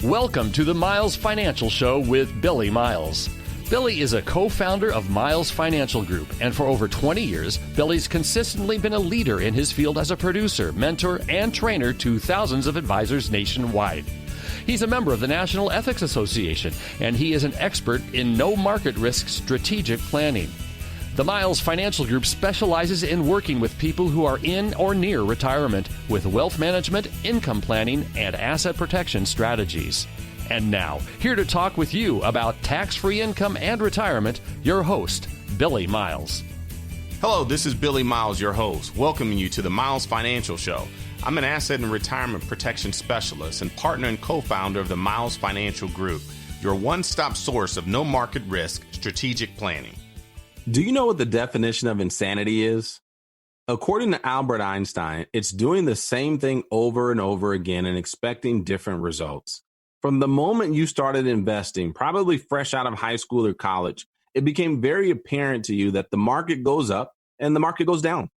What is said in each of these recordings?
Welcome to the Miles Financial Show with Billie Miles. Billie is a co-founder of Miles Financial Group, and for over 20 years, Billie's consistently been a leader in his field as a producer, mentor, and trainer to thousands of advisors nationwide. He's a member of the National Ethics Association, and he is an expert in no-market risk strategic planning. The Miles Financial Group specializes in working with people who are in or near retirement with wealth management, income planning, and asset protection strategies. And now, here to talk with you about tax-free income and retirement, your host, Billie Miles. Hello, this is Billie Miles, your host, welcoming you to the Miles Financial Show. I'm an asset and retirement protection specialist and partner and co-founder of the Miles Financial Group, your one-stop source of no-market risk strategic planning. Do you know what the definition of insanity is? According to Albert Einstein, it's doing the same thing over and over again and expecting different results. From the moment you started investing, probably fresh out of high school or college, it became very apparent to you that the market goes up and the market goes down.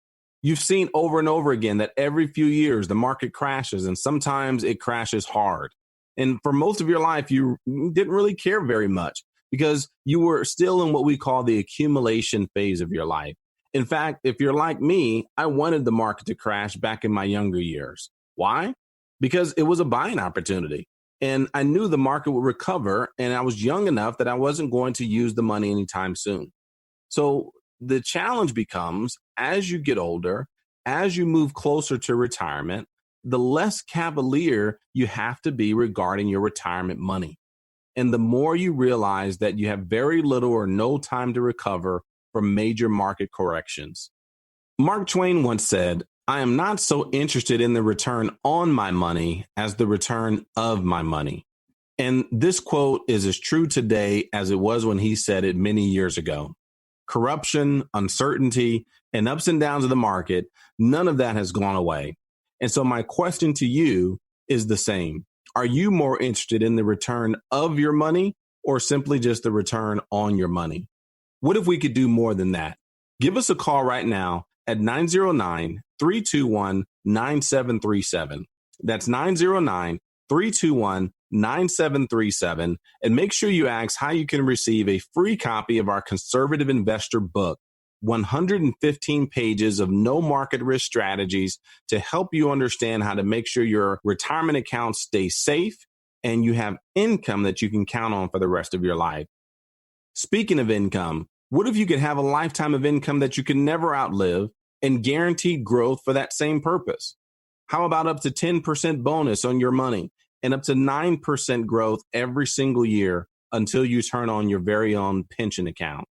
You've seen over and over again that every few years the market crashes, and sometimes it crashes hard. And for most of your life, you didn't really care very much, because you were still in what we call the accumulation phase of your life. In fact, if you're like me, I wanted the market to crash back in my younger years. Why? Because it was a buying opportunity. And I knew the market would recover, and I was young enough that I wasn't going to use the money anytime soon. So the challenge becomes, as you get older, as you move closer to retirement, the less cavalier you have to be regarding your retirement money. And the more you realize that you have very little or no time to recover from major market corrections. Mark Twain once said, "I am not so interested in the return on my money as the return of my money." And this quote is as true today as it was when he said it many years ago. Corruption, uncertainty, and ups and downs of the market, none of that has gone away. And so my question to you is the same. Are you more interested in the return of your money or simply just the return on your money? What if we could do more than that? Give us a call right now at 909-321-9737. That's 909-321-9737. And make sure you ask how you can receive a free copy of our Conservative Investor book, 115 pages of no market risk strategies to help you understand how to make sure your retirement accounts stay safe and you have income that you can count on for the rest of your life. Speaking of income, what if you could have a lifetime of income that you can never outlive and guaranteed growth for that same purpose? How about up to 10% bonus on your money and up to 9% growth every single year until you turn on your very own pension account?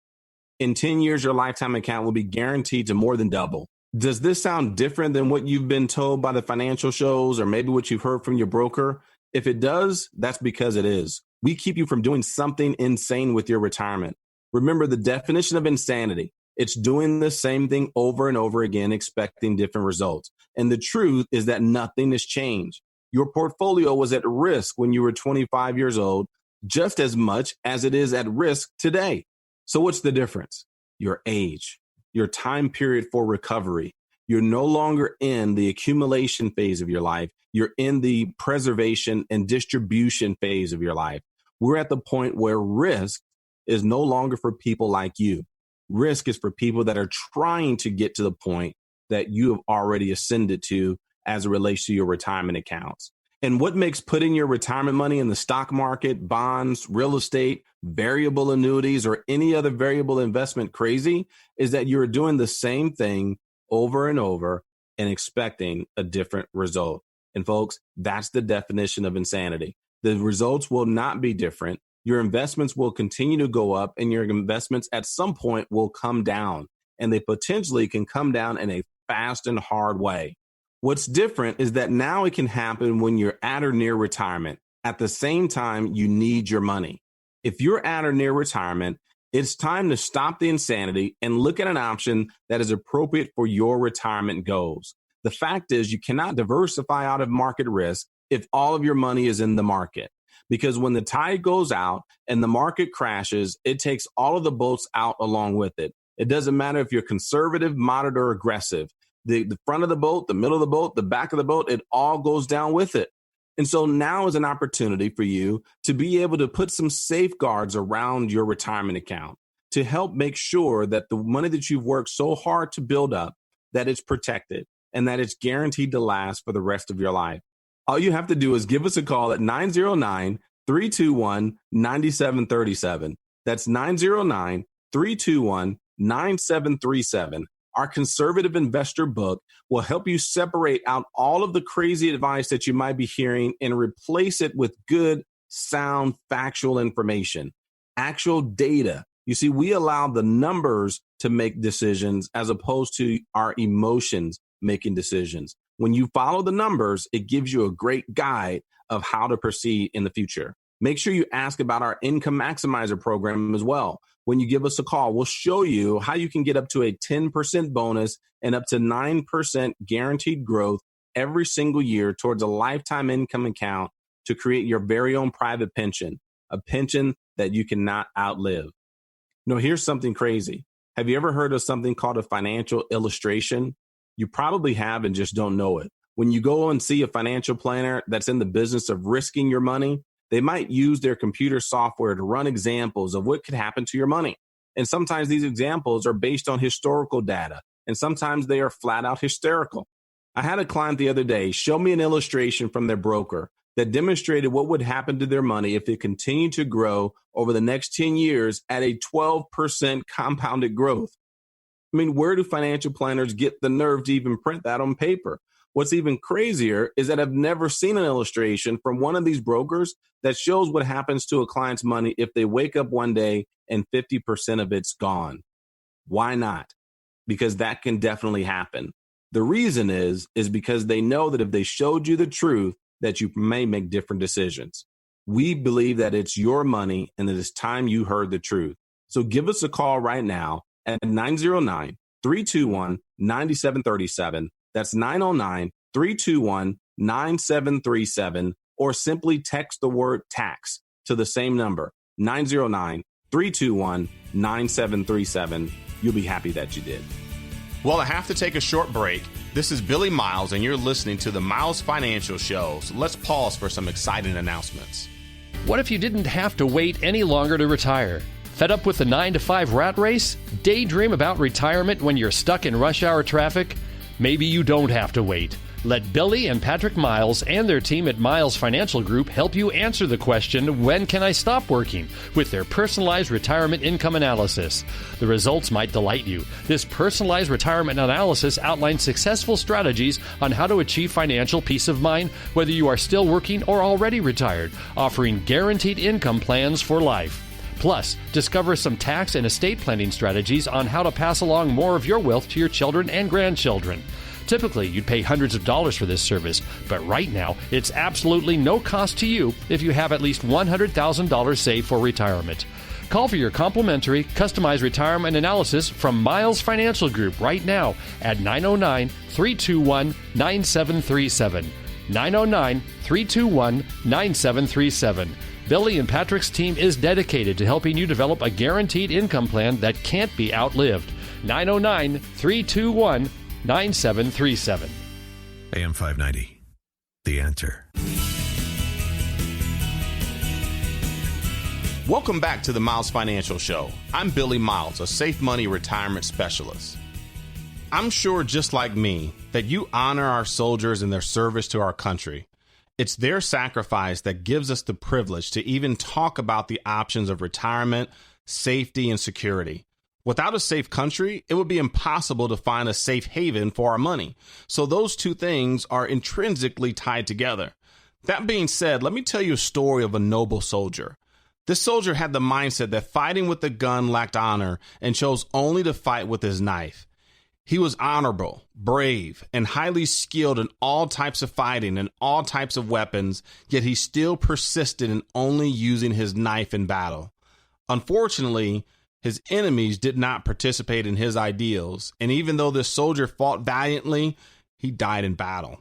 In 10 years, your lifetime account will be guaranteed to more than double. Does this sound different than what you've been told by the financial shows or maybe what you've heard from your broker? If it does, that's because it is. We keep you from doing something insane with your retirement. Remember the definition of insanity. It's doing the same thing over and over again, expecting different results. And the truth is that nothing has changed. Your portfolio was at risk when you were 25 years old, just as much as it is at risk today. So what's the difference? Your age, your time period for recovery. You're no longer in the accumulation phase of your life. You're in the preservation and distribution phase of your life. We're at the point where risk is no longer for people like you. Risk is for people that are trying to get to the point that you have already ascended to as it relates to your retirement accounts. And what makes putting your retirement money in the stock market, bonds, real estate, variable annuities, or any other variable investment crazy is that you're doing the same thing over and over and expecting a different result. And folks, that's the definition of insanity. The results will not be different. Your investments will continue to go up, and your investments at some point will come down, and they potentially can come down in a fast and hard way. What's different is that now it can happen when you're at or near retirement. At the same time, you need your money. If you're at or near retirement, it's time to stop the insanity and look at an option that is appropriate for your retirement goals. The fact is, you cannot diversify out of market risk if all of your money is in the market. Because when the tide goes out and the market crashes, it takes all of the boats out along with it. It doesn't matter if you're conservative, moderate, or aggressive. The front of the boat, the middle of the boat, the back of the boat, it all goes down with it. And so now is an opportunity for you to be able to put some safeguards around your retirement account to help make sure that the money that you've worked so hard to build up, that it's protected and that it's guaranteed to last for the rest of your life. All you have to do is give us a call at 909-321-9737. That's 909-321-9737. Our conservative investor book will help you separate out all of the crazy advice that you might be hearing and replace it with good, sound, factual information, actual data. You see, we allow the numbers to make decisions as opposed to our emotions making decisions. When you follow the numbers, it gives you a great guide of how to proceed in the future. Make sure you ask about our Income Maximizer program as well. When you give us a call, we'll show you how you can get up to a 10% bonus and up to 9% guaranteed growth every single year towards a lifetime income account to create your very own private pension, a pension that you cannot outlive. Now, here's something crazy. Have you ever heard of something called a financial illustration? You probably have and just don't know it. When you go and see a financial planner that's in the business of risking your money, they might use their computer software to run examples of what could happen to your money. And sometimes these examples are based on historical data, and sometimes they are flat out hysterical. I had a client the other day show me an illustration from their broker that demonstrated what would happen to their money if it continued to grow over the next 10 years at a 12% compounded growth. I mean, where do financial planners get the nerve to even print that on paper? What's even crazier is that I've never seen an illustration from one of these brokers that shows what happens to a client's money if they wake up one day and 50% of it's gone. Why not? Because that can definitely happen. The reason is because they know that if they showed you the truth, that you may make different decisions. We believe that it's your money and that it's time you heard the truth. So give us a call right now at 909-321-9737. That's 909-321-9737, or simply text the word tax to the same number, 909-321-9737. You'll be happy that you did. Well, I have to take a short break. This is Billy Miles, and you're listening to the Miles Financial Show. So let's pause for some exciting announcements. What if you didn't have to wait any longer to retire? Fed up with the 9-to-5 rat race? Daydream about retirement when you're stuck in rush hour traffic? Maybe you don't have to wait. Let Billie and Patrick Miles and their team at Miles Financial Group help you answer the question, when can I stop working? With their personalized retirement income analysis. The results might delight you. This personalized retirement analysis outlines successful strategies on how to achieve financial peace of mind, whether you are still working or already retired, offering guaranteed income plans for life. Plus, discover some tax and estate planning strategies on how to pass along more of your wealth to your children and grandchildren. Typically, you'd pay hundreds of dollars for this service, but right now, it's absolutely no cost to you if you have at least $100,000 saved for retirement. Call for your complimentary, customized retirement analysis from Miles Financial Group right now at 909-321-9737. 909-321-9737. Billie and Patrick's team is dedicated to helping you develop a guaranteed income plan that can't be outlived. 909-321-9737. AM 590, The Answer. Welcome back to the Miles Financial Show. I'm Billy Miles, a safe money retirement specialist. I'm sure, just like me, that you honor our soldiers and their service to our country. It's their sacrifice that gives us the privilege to even talk about the options of retirement, safety, and security. Without a safe country, it would be impossible to find a safe haven for our money. So those two things are intrinsically tied together. That being said, let me tell you a story of a noble soldier. This soldier had the mindset that fighting with a gun lacked honor and chose only to fight with his knife. He was honorable, brave, and highly skilled in all types of fighting and all types of weapons, yet he still persisted in only using his knife in battle. Unfortunately, his enemies did not participate in his ideals, and even though this soldier fought valiantly, he died in battle.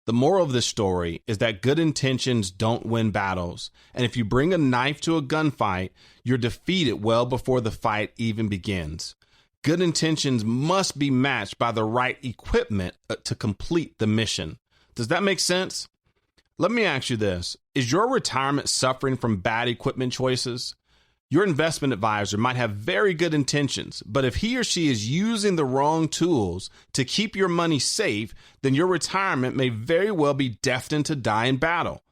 The moral of this story is that good intentions don't win battles, and if you bring a knife to a gunfight, you're defeated well before the fight even begins. Good intentions must be matched by the right equipment to complete the mission. Does that make sense? Let me ask you this. Is your retirement suffering from bad equipment choices? Your investment advisor might have very good intentions, but if he or she is using the wrong tools to keep your money safe, then your retirement may very well be destined to die in battle.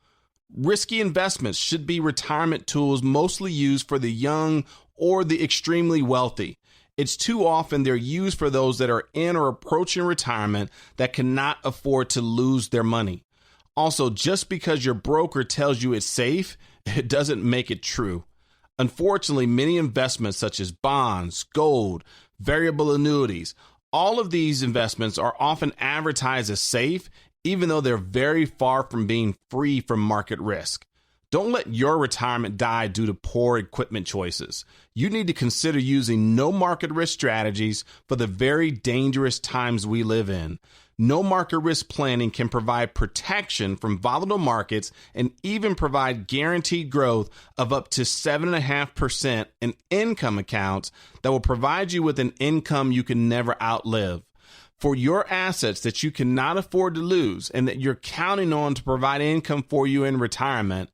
Risky investments should be retirement tools mostly used for the young or the extremely wealthy. It's too often they're used for those that are in or approaching retirement that cannot afford to lose their money. Also, just because your broker tells you it's safe, it doesn't make it true. Unfortunately, many investments such as bonds, gold, variable annuities, all of these investments are often advertised as safe, even though they're very far from being free from market risk. Don't let your retirement die due to poor equipment choices. You need to consider using no market risk strategies for the very dangerous times we live in. No market risk planning can provide protection from volatile markets and even provide guaranteed growth of up to 7.5% in income accounts that will provide you with an income you can never outlive. For your assets that you cannot afford to lose and that you're counting on to provide income for you in retirement,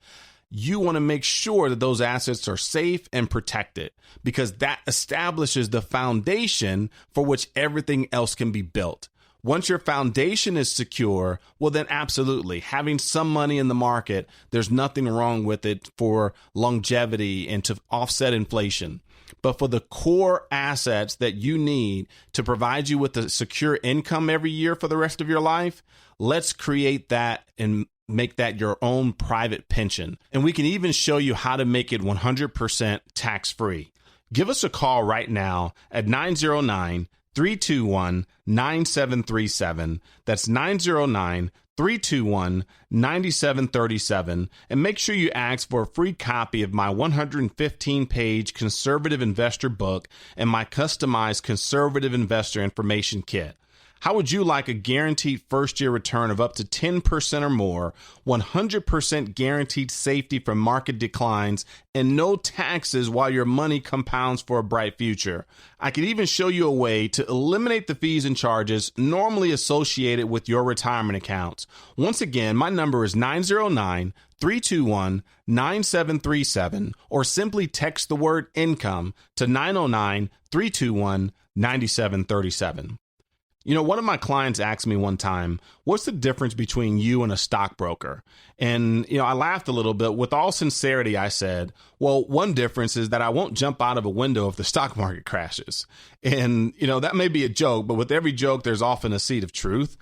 you want to make sure that those assets are safe and protected, because that establishes the foundation for which everything else can be built. Once your foundation is secure, well, then absolutely, having some money in the market, there's nothing wrong with it for longevity and to offset inflation. But for the core assets that you need to provide you with a secure income every year for the rest of your life, let's create that and make that your own private pension. And we can even show you how to make it 100% tax-free. Give us a call right now at 909-321-9737. That's 909-321-9737. And make sure you ask for a free copy of my 115-page conservative investor book and my customized conservative investor information kit. How would you like a guaranteed first-year return of up to 10% or more, 100% guaranteed safety from market declines, and no taxes while your money compounds for a bright future? I could even show you a way to eliminate the fees and charges normally associated with your retirement accounts. Once again, my number is 909-321-9737, or simply text the word income to 909-321-9737. You know, one of my clients asked me one time, what's the difference between you and a stockbroker? And, I laughed a little bit. With all sincerity, I said, well, one difference is that I won't jump out of a window if the stock market crashes. And, that may be a joke, but with every joke, there's often a seed of truth.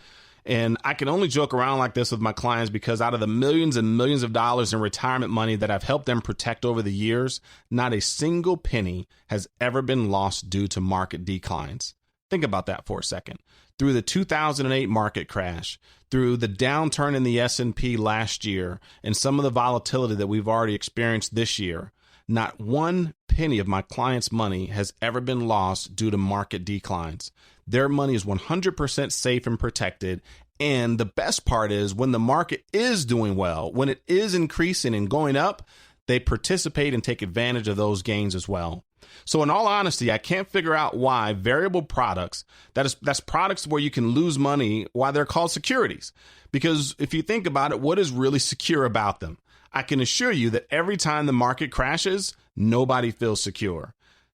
And I can only joke around like this with my clients because out of the millions and millions of dollars in retirement money that I've helped them protect over the years, not a single penny has ever been lost due to market declines. Think about that for a second. Through the 2008 market crash, through the downturn in the S&P last year, and some of the volatility that we've already experienced this year, not one penny of my clients' money has ever been lost due to market declines. Their money is 100% safe and protected. And the best part is when the market is doing well, when it is increasing and going up, they participate and take advantage of those gains as well. So in all honesty, I can't figure out why variable products, that's products where you can lose money, why they're called securities. Because if you think about it, what is really secure about them? I can assure you that every time the market crashes, nobody feels secure.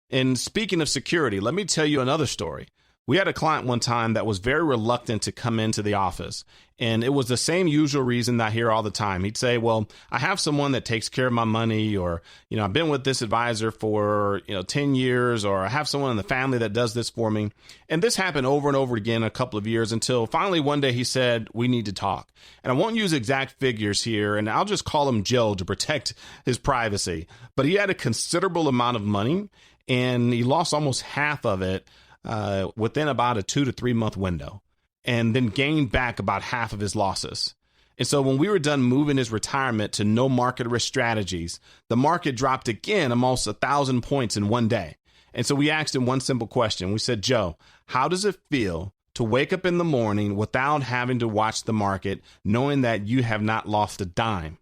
And speaking of security, let me tell you another story. We had a client one time that was very reluctant to come into the office. And it was the same usual reason that I hear all the time. He'd say, well, I have someone that takes care of my money, or, I've been with this advisor for, 10 years, or I have someone in the family that does this for me. And this happened over and over again a couple of years until finally one day he said, we need to talk. And I won't use exact figures here, and I'll just call him Joe to protect his privacy. But he had a considerable amount of money, and he lost almost half of it within about a 2 to 3 month window, and then gained back about half of his losses. And so when we were done moving his retirement to no market risk strategies, the market dropped again almost 1,000 points in one day. And so we asked him one simple question. We said, Joe, how does it feel to wake up in the morning without having to watch the market, knowing that you have not lost a dime?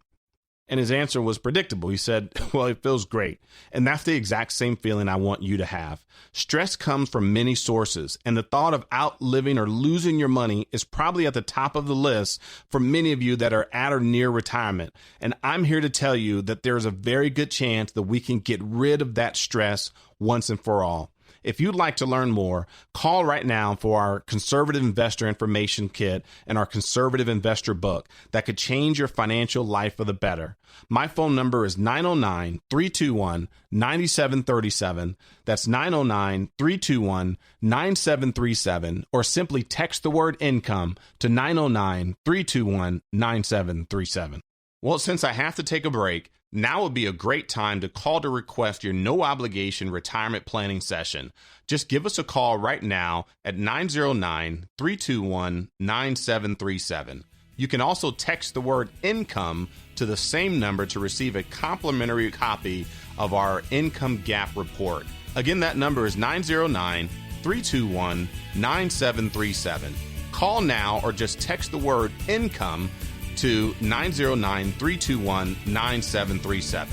And his answer was predictable. He said, well, it feels great. And that's the exact same feeling I want you to have. Stress comes from many sources, and the thought of outliving or losing your money is probably at the top of the list for many of you that are at or near retirement. And I'm here to tell you that there's a very good chance that we can get rid of that stress once and for all. If you'd like to learn more, call right now for our Conservative Investor Information Kit and our Conservative Investor Book that could change your financial life for the better. My phone number is 909-321-9737. That's 909-321-9737, or simply text the word income to 909-321-9737. Well, since I have to take a break, now would be a great time to call to request your no-obligation retirement planning session. Just give us a call right now at 909-321-9737. You can also text the word income to the same number to receive a complimentary copy of our income gap report. Again, that number is 909-321-9737. Call now or just text the word income to 909-321-9737.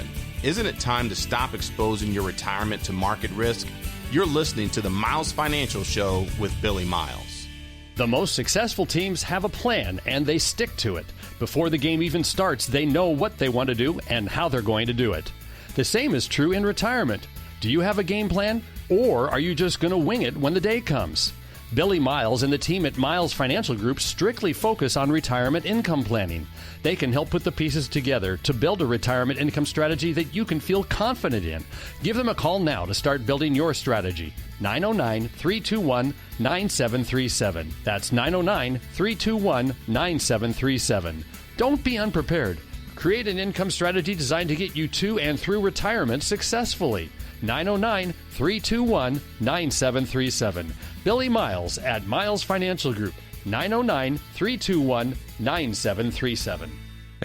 Isn't it time to stop exposing your retirement to market risk? You're listening to the Miles Financial Show with Billie Miles. The most successful teams have a plan, and they stick to it. Before the game even starts, they know what they want to do and how they're going to do it. The same is true in retirement. Do you have a game plan, or are you just going to wing it when the day comes? Billie Miles and the team at Miles Financial Group strictly focus on retirement income planning. They can help put the pieces together to build a retirement income strategy that you can feel confident in. Give them a call now to start building your strategy. 909-321-9737. That's 909-321-9737. Don't be unprepared. Create an income strategy designed to get you to and through retirement successfully. 909-321-9737. Billie Miles at Miles Financial Group. 909-321-9737.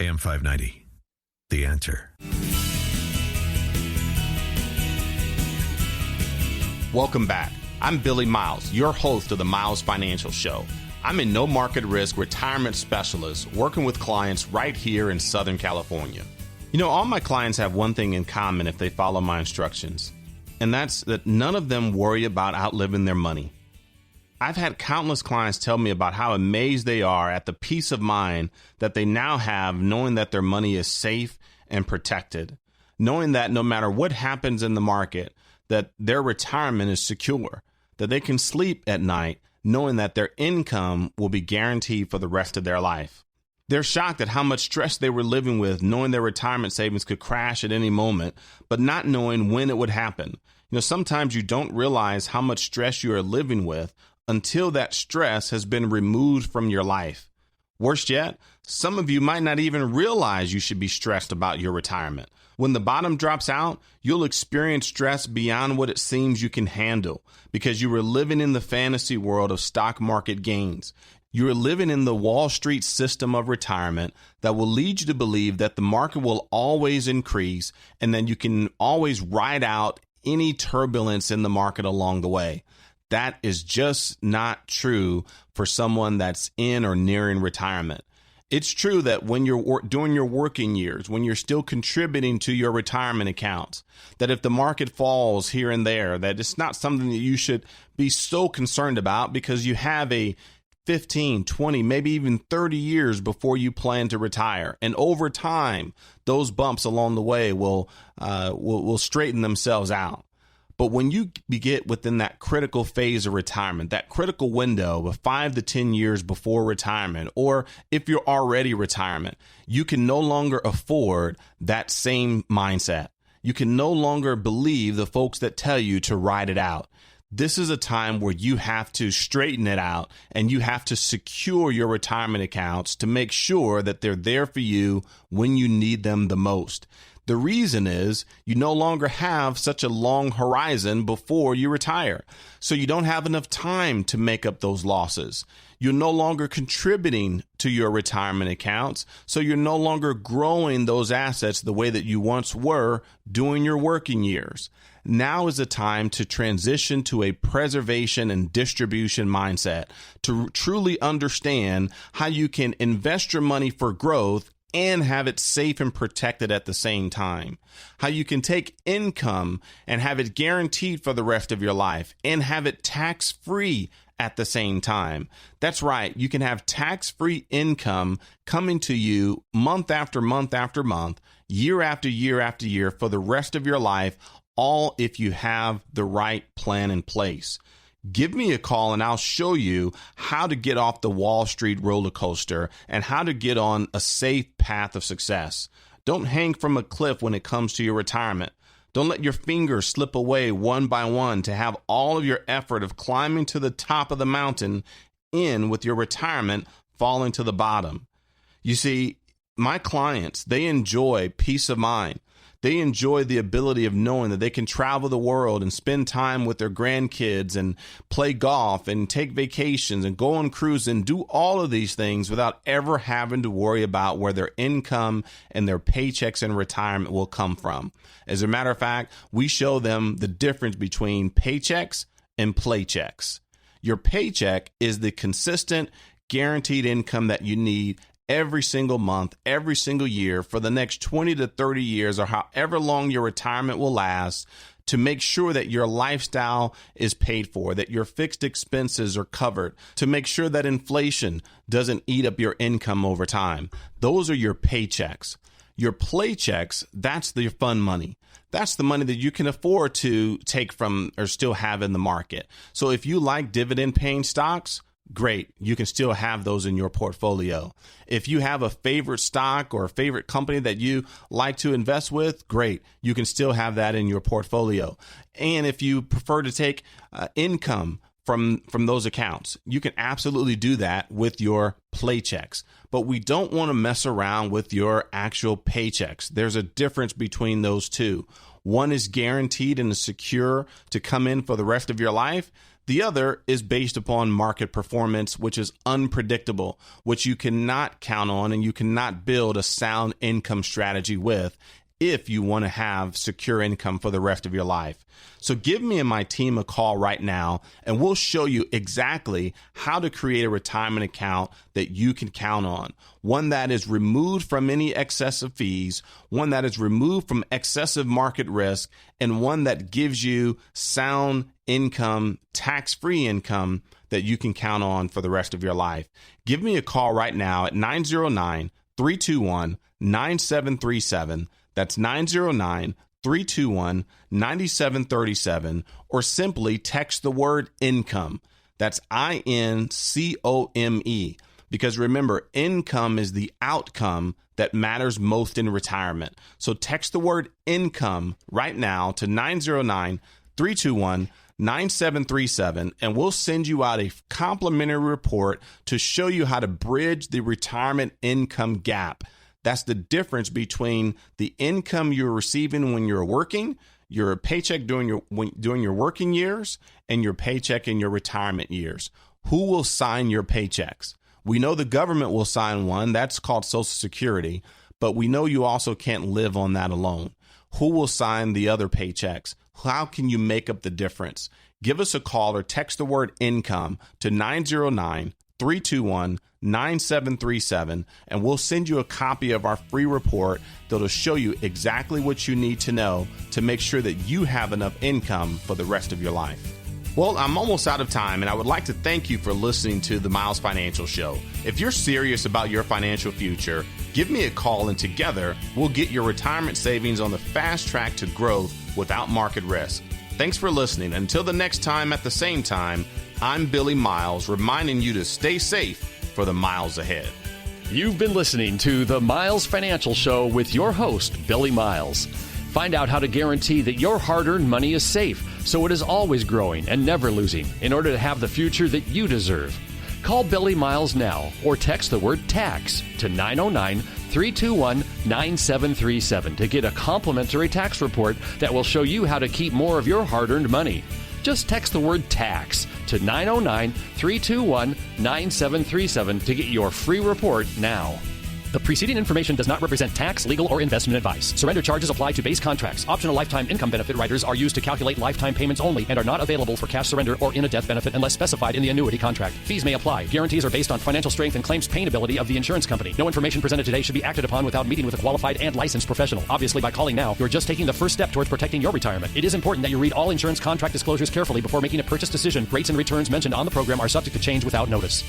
AM 590. The Answer. Welcome back. I'm Billie Miles, your host of the Miles Financial Show. I'm a no market risk retirement specialist working with clients right here in Southern California. You know, all my clients have one thing in common if they follow my instructions, and that's that none of them worry about outliving their money. I've had countless clients tell me about how amazed they are at the peace of mind that they now have knowing that their money is safe and protected, knowing that no matter what happens in the market, that their retirement is secure, that they can sleep at night knowing that their income will be guaranteed for the rest of their life. They're shocked at how much stress they were living with, knowing their retirement savings could crash at any moment, but not knowing when it would happen. You know, sometimes you don't realize how much stress you are living with until that stress has been removed from your life. Worse yet, some of you might not even realize you should be stressed about your retirement. When the bottom drops out, you'll experience stress beyond what it seems you can handle because you were living in the fantasy world of stock market gains. You are living in the Wall Street system of retirement that will lead you to believe that the market will always increase and then you can always ride out any turbulence in the market along the way. That is just not true for someone that's in or nearing retirement. It's true that when you're doing your working years, when you're still contributing to your retirement accounts, that if the market falls here and there, that it's not something that you should be so concerned about because you have a 15, 20, maybe even 30 years before you plan to retire. And over time, those bumps along the way will straighten themselves out. But when you get within that critical phase of retirement, that critical window of 5 to 10 years before retirement, or if you're already retirement, you can no longer afford that same mindset. You can no longer believe the folks that tell you to ride it out. This is a time where you have to straighten it out and you have to secure your retirement accounts to make sure that they're there for you when you need them the most. The reason is you no longer have such a long horizon before you retire. So you don't have enough time to make up those losses. You're no longer contributing to your retirement accounts. So you're no longer growing those assets the way that you once were during your working years. Now is the time to transition to a preservation and distribution mindset, to truly understand how you can invest your money for growth and have it safe and protected at the same time. How you can take income and have it guaranteed for the rest of your life and have it tax-free at the same time. That's right. You can have tax-free income coming to you month after month after month, year after year after year for the rest of your life, all if you have the right plan in place. Give me a call and I'll show you how to get off the Wall Street roller coaster and how to get on a safe path of success. Don't hang from a cliff when it comes to your retirement. Don't let your fingers slip away one by one to have all of your effort of climbing to the top of the mountain in with your retirement falling to the bottom. You see, my clients, they enjoy peace of mind. They enjoy the ability of knowing that they can travel the world and spend time with their grandkids and play golf and take vacations and go on cruises and do all of these things without ever having to worry about where their income and their paychecks in retirement will come from. As a matter of fact, we show them the difference between paychecks and playchecks. Your paycheck is the consistent, guaranteed income that you need every single month, every single year for the next 20 to 30 years or however long your retirement will last to make sure that your lifestyle is paid for, that your fixed expenses are covered, to make sure that inflation doesn't eat up your income over time. Those are your paychecks. Your playchecks, that's the fun money. That's the money that you can afford to take from or still have in the market. So if you like dividend paying stocks, great. You can still have those in your portfolio. If you have a favorite stock or a favorite company that you like to invest with, great. You can still have that in your portfolio. And if you prefer to take income from those accounts, you can absolutely do that with your playchecks. But we don't want to mess around with your actual paychecks. There's a difference between those two. One is guaranteed and is secure to come in for the rest of your life. The other is based upon market performance, which is unpredictable, which you cannot count on and you cannot build a sound income strategy with if you want to have secure income for the rest of your life. So give me and my team a call right now, and we'll show you exactly how to create a retirement account that you can count on. One that is removed from any excessive fees, one that is removed from excessive market risk, and one that gives you sound income, tax-free income that you can count on for the rest of your life. Give me a call right now at 909-321-9737. That's 909-321-9737, or simply text the word income. That's INCOME. Because remember, income is the outcome that matters most in retirement. So text the word income right now to 909-321-9737, and we'll send you out a complimentary report to show you how to bridge the retirement income gap. That's the difference between the income you're receiving when you're working, your paycheck during your working years, and your paycheck in your retirement years. Who will sign your paychecks? We know the government will sign one. That's called Social Security. But we know you also can't live on that alone. Who will sign the other paychecks? How can you make up the difference? Give us a call or text the word income to 909-321-9737, and we'll send you a copy of our free report that'll show you exactly what you need to know to make sure that you have enough income for the rest of your life. Well, I'm almost out of time, and I would like to thank you for listening to the Miles Financial Show. If you're serious about your financial future, give me a call, and together we'll get your retirement savings on the fast track to growth without market risk. Thanks for listening. Until the next time at the same time, I'm Billy Miles, reminding you to stay safe for the miles ahead. You've been listening to the Miles Financial Show with your host, Billy Miles. Find out how to guarantee that your hard-earned money is safe, so it is always growing and never losing in order to have the future that you deserve. Call Billy Miles now or text the word TAX to 909-321-9737 to get a complimentary tax report that will show you how to keep more of your hard-earned money. Just text the word TAX to 909-321-9737 to get your free report now. The preceding information does not represent tax, legal, or investment advice. Surrender charges apply to base contracts. Optional lifetime income benefit riders are used to calculate lifetime payments only and are not available for cash surrender or in a death benefit unless specified in the annuity contract. Fees may apply. Guarantees are based on financial strength and claims paying ability of the insurance company. No information presented today should be acted upon without meeting with a qualified and licensed professional. Obviously, by calling now, you're just taking the first step towards protecting your retirement. It is important that you read all insurance contract disclosures carefully before making a purchase decision. Rates and returns mentioned on the program are subject to change without notice.